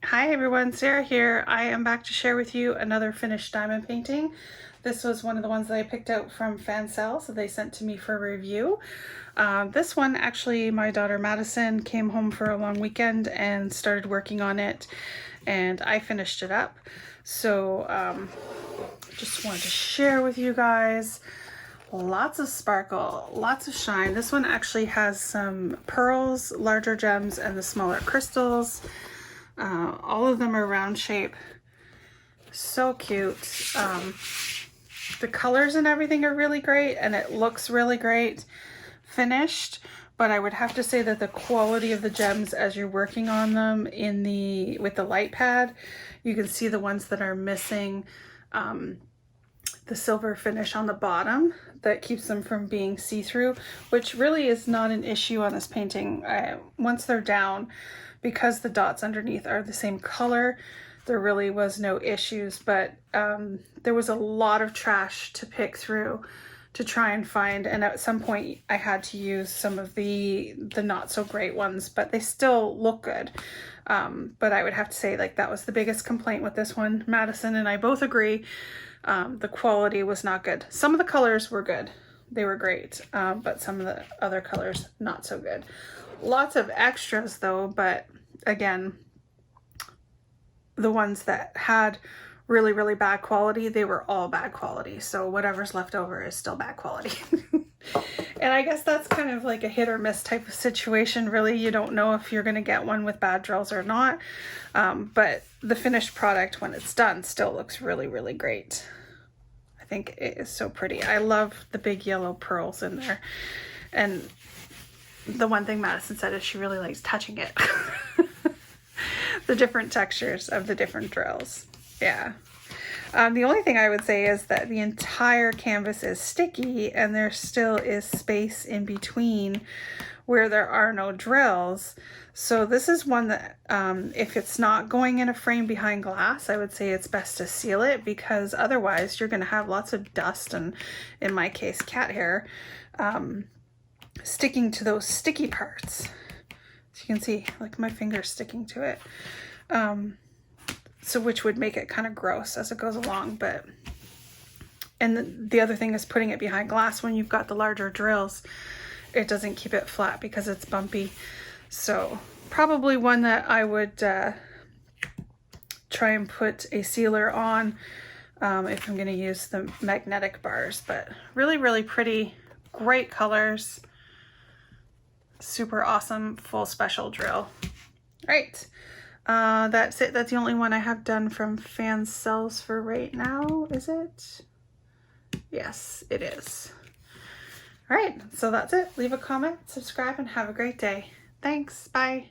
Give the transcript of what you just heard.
Hi everyone, Sarah here. I am back to share with you another finished diamond painting. This was one of the ones that I picked out from Fansells that they sent to me for review. This one, actually, my daughter Madison came home for a long weekend and started working on it, and I finished it up. So just wanted to share with you guys. Lots of sparkle, lots of shine. This one actually has some pearls, larger gems, and the smaller crystals. All of them are round shape. So cute. The colors and everything are really great, and it looks really great finished, but I would have to say that the quality of the gems as you're working on them with the light pad, you can see the ones that are missing the silver finish on the bottom that keeps them from being see-through, which really is not an issue on this painting. Once they're down, because the dots underneath are the same color, there really was no issues, but there was a lot of trash to pick through to try and find, and at some point I had to use some of the not so great ones, but they still look good. But I would have to say, like, that was the biggest complaint with this one. Madison and I both agree the quality was not good. Some of the colors were good, they were great, but some of the other colors not so good. Lots of extras though, but again, the ones that had really, really bad quality, they were all bad quality. So whatever's left over is still bad quality. And I guess that's kind of like a hit or miss type of situation. Really, you don't know if you're going to get one with bad drills or not. But the finished product, when it's done, still looks really, really great. I think it is so pretty. I love the big yellow pearls in there. And the one thing Madison said is she really likes touching it. The different textures of the different drills. Yeah. The only thing I would say is that the entire canvas is sticky, and there still is space in between where there are no drills. So this is one that if it's not going in a frame behind glass, I would say it's best to seal it, because otherwise you're going to have lots of dust and, in my case, cat hair sticking to those sticky parts. As you can see, like, my finger's sticking to it. So which would make it kind of gross as it goes along. But and the other thing is putting it behind glass when you've got the larger drills, it doesn't keep it flat because it's bumpy. So probably one that I would try and put a sealer on if I'm going to use the magnetic bars. But really, really pretty, great colors, super awesome full special drill. All right. That's it. That's the only one I have done from Fansells for right now, is it? Yes, it is. All right, so that's it. Leave a comment, subscribe, and have a great day. Thanks. Bye.